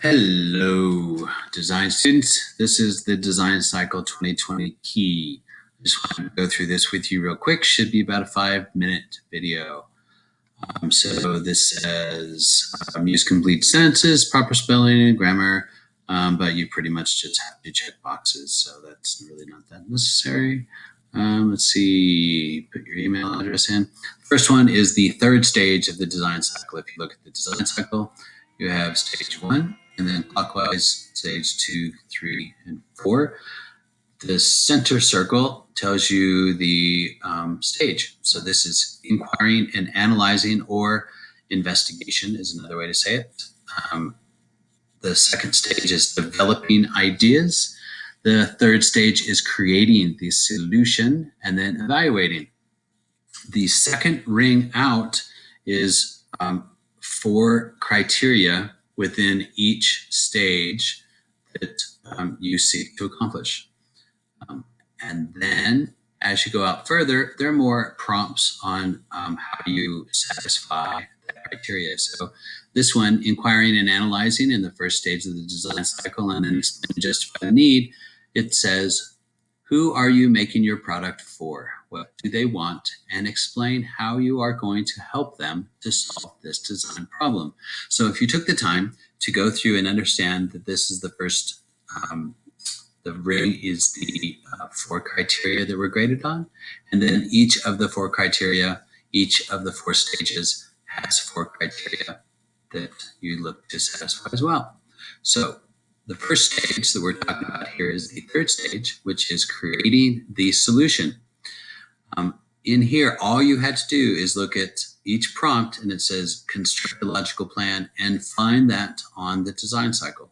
Hello, design students. This is the Design Cycle 2020 key. I just want to go through this with you real quick. Should be about a 5-minute video. So this says use complete sentences, proper spelling and grammar, but you pretty much just have to check boxes. So that's really not that necessary. Let's see, put your email address in. First one is the third stage of the design cycle. If you look at the design cycle, you have stage 1, and then clockwise stage 2, 3, and 4. The center circle tells you the stage. So this is inquiring and analyzing, or investigation is another way to say it. The second stage is developing ideas. The third stage is creating the solution and then evaluating. The second ring out is 4 criteria within each stage that you seek to accomplish. And then as you go out further, there are more prompts on how you satisfy that criteria. So this one, inquiring and analyzing, in the first stage of the design cycle, and then explain and justify the need, it says, who are you making your product for? What do they want? And explain how you are going to help them to solve this design problem. So if you took the time to go through and understand that this is the first the ring is the 4 criteria that we're graded on. And then each of the 4 criteria, each of the 4 stages has 4 criteria that you look to satisfy as well. So the first stage that we're talking about here is the third stage, which is creating the solution. In here, all you had to do is look at each prompt, and it says construct a logical plan and find that on the design cycle.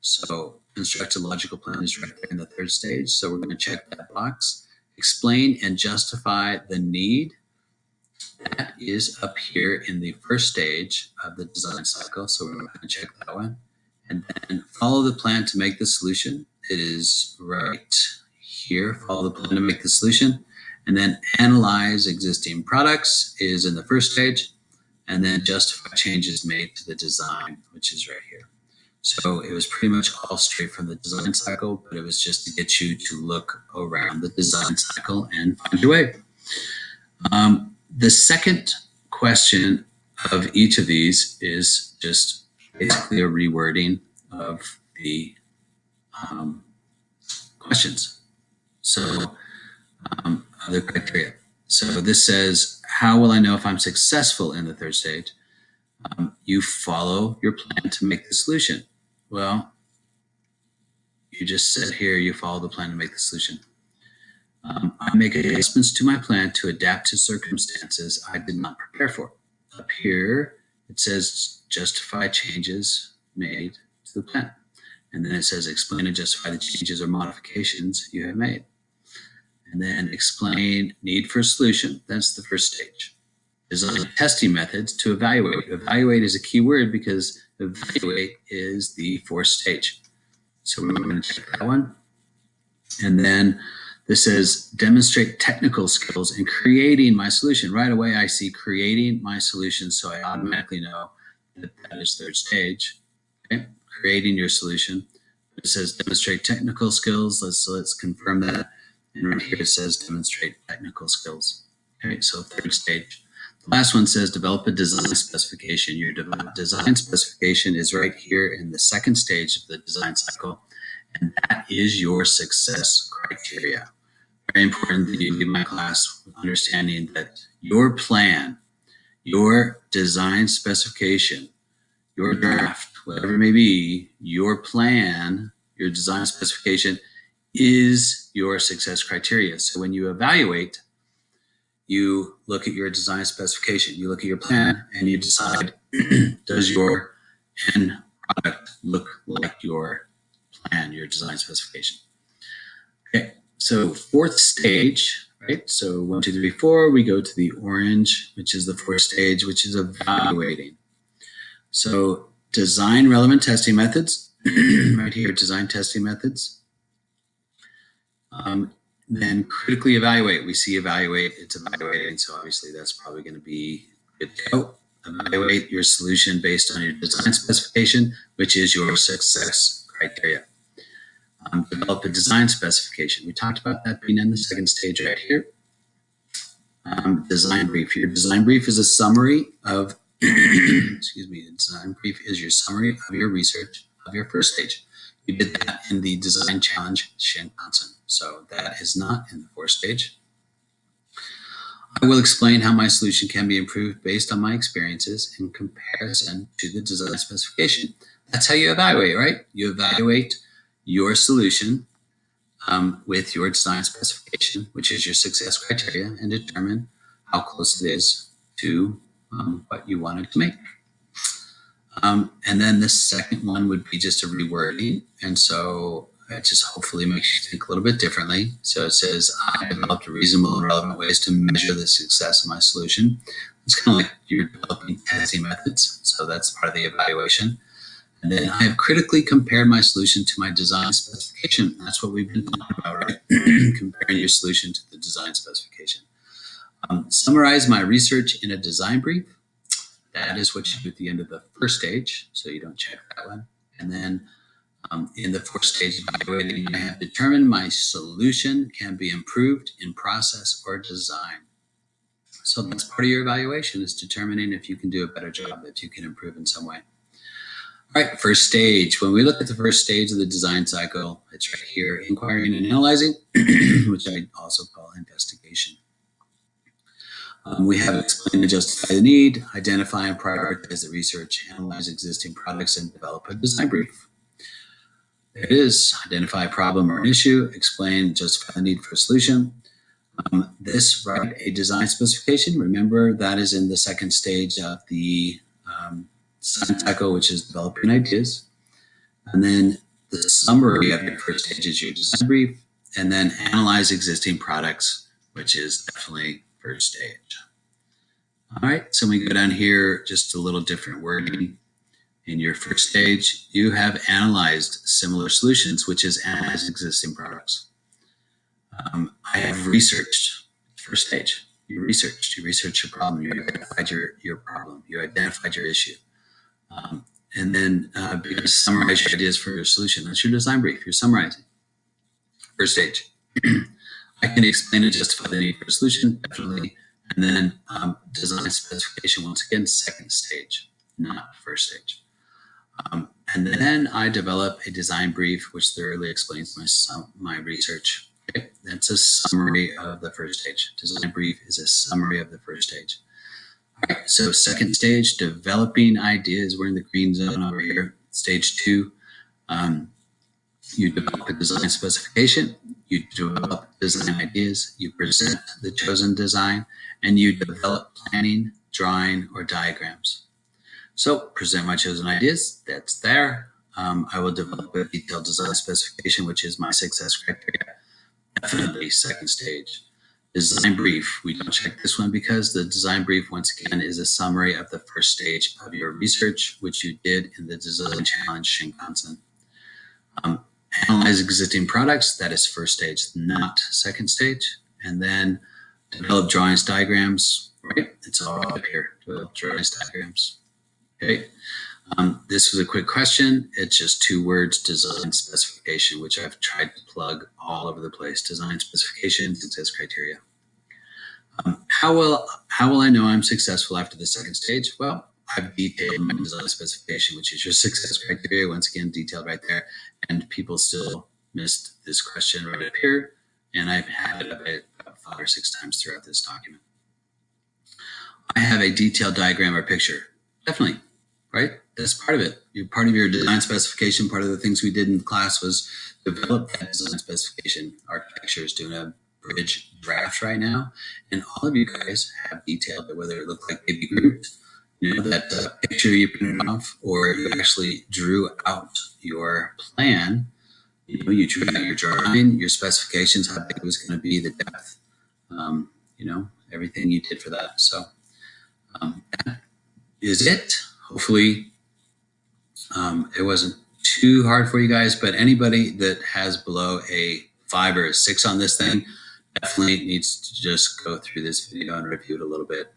So construct a logical plan is right there in the third stage. So we're going to check that box. Explain and justify the need. That is up here in the first stage of the design cycle. So we're going to check that one. And then follow the plan to make the solution. It is right here. Follow the plan to make the solution. And then analyze existing products is in the first stage. And then justify changes made to the design, which is right here. So it was pretty much all straight from the design cycle, but it was just to get you to look around the design cycle and find your way. The second question of each of these is just basically a rewording of the questions. So other criteria. So this says, how will I know if I'm successful in the third stage? You follow your plan to make the solution. Well, you just said here you follow the plan to make the solution. I make adjustments to my plan to adapt to circumstances I did not prepare for. Up here, it says justify changes made to the plan. And then it says explain and justify the changes or modifications you have made. And then explain need for a solution. That's the first stage. Design testing methods to evaluate. Evaluate is a key word because evaluate is the 4th stage. So we're going to check that one. And then this says demonstrate technical skills in creating my solution. Right away, I see creating my solution, so I automatically know that that is 3rd stage. Okay, creating your solution. It says demonstrate technical skills. Let's confirm that. And right here it says demonstrate technical skills. Okay, so 3rd stage. The last one says develop a design specification. Your design specification is right here in the 2nd stage of the design cycle, and that is your success criteria. Very important that you leave my class with understanding that your plan, your design specification, your draft, whatever it may be, your plan, your design specification is your success criteria. So when you evaluate, you look at your design specification, you look at your plan, and you decide, does your end product look like your plan, your design specification? Okay, so 4th stage, right? So 1, 2, 3, 4, we go to the orange, which is the 4th stage, which is evaluating. So design relevant testing methods, right here, design testing methods. Then critically evaluate. We see evaluate, it's evaluating, so obviously that's probably going to be good to go. evaluate your solution based on your design specification, which is your success criteria. Develop a design specification. We talked about that being in the second stage right here. Design brief. Your design brief is a summary of, excuse me, design brief is your summary of your research of your first stage. You did that in the design challenge Shinkansen. So that is not in the fourth stage. I will explain how my solution can be improved based on my experiences in comparison to the design specification. That's how you evaluate, right? You evaluate your solution with your design specification, which is your success criteria, and determine how close it is to what you wanted to make. And then the second one would be just a rewording. And so it just hopefully makes you think a little bit differently. So it says, I developed reasonable and relevant ways to measure the success of my solution. It's kind of like you're developing testing methods. So that's part of the evaluation. And then I have critically compared my solution to my design specification. That's what we've been talking about, right? Comparing your solution to the design specification. Summarize my research in a design brief. That is what you do at the end of the first stage, so you don't check that one. And then in the fourth stage evaluating, I have determined my solution can be improved in process or design. So that's part of your evaluation, is determining if you can do a better job, if you can improve in some way. All right, first stage. When we look at the first stage of the design cycle, it's right here, inquiring and analyzing, which I also call investigation. We have explain and justify the need, identify and prioritize the research, analyze existing products, and develop a design brief. There it is, identify a problem or an issue, explain, justify the need for a solution. This, write a design specification. Remember, that is in the second stage of the design cycle, which is developing ideas. And then the summary of your first stage is your design brief, and then analyze existing products, which is definitely first stage. All right, so we go down here, just a little different wording. In your first stage, you have analyzed similar solutions, which is analyze existing products. I have researched, first stage. You researched your problem, you identified your problem, you identified your issue. And then summarize your ideas for your solution. That's your design brief. You're summarizing. First stage. I can explain and justify the need for a solution, definitely. And then design specification, once again, second stage, not first stage. And then I develop a design brief, which thoroughly explains my research. Okay? That's a summary of the first stage. Design brief is a summary of the first stage. All right, so second stage, developing ideas. We're in the green zone over here. Stage 2, you develop a design specification, you develop design ideas, you present the chosen design, and you develop planning, drawing, or diagrams. So present my chosen ideas, that's there. I will develop a detailed design specification, which is my success criteria. Definitely second stage. Design brief, we don't check this one because the design brief, once again, is a summary of the first stage of your research, which you did in the design challenge Shinkansen. Analyze existing products, that is first stage, not second stage. And then develop drawings, diagrams, right? It's all up here, develop drawings, diagrams. Okay. This was a quick question. It's just 2 words, design specification, which I've tried to plug all over the place. Design specification, success criteria. How will I know I'm successful after the second stage? Well, I've detailed my design specification, which is your success criteria, once again, detailed right there. And people still missed this question right up here. And I've had it about 5 or 6 times throughout this document. I have a detailed diagram or picture. Definitely, right? That's part of it. You're part of your design specification. Part of the things we did in class was develop that design specification. Architecture is doing a bridge draft right now. And all of you guys have detailed it, whether it looked like baby Groot, you know, that picture you printed off, or you actually drew out your plan. You know, you drew out your drawing, your specifications, how big it was going to be, the depth, you know, everything you did for that. So that is it. Hopefully it wasn't too hard for you guys, but anybody that has below a 5 or a 6 on this thing definitely needs to just go through this video and review it a little bit.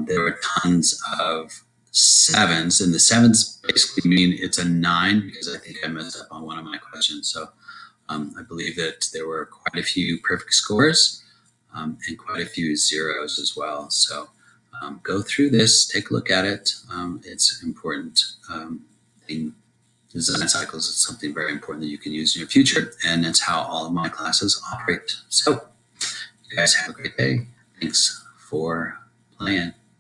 There were tons of sevens, and the sevens basically mean it's a 9 because I think I messed up on one of my questions. So I believe that there were quite a few perfect scores and quite a few zeros as well. So go through this, take a look at it. It's important thing. Design cycles is something very important that you can use in your future, and that's how all of my classes operate. So you guys have a great day. Thanks for playing.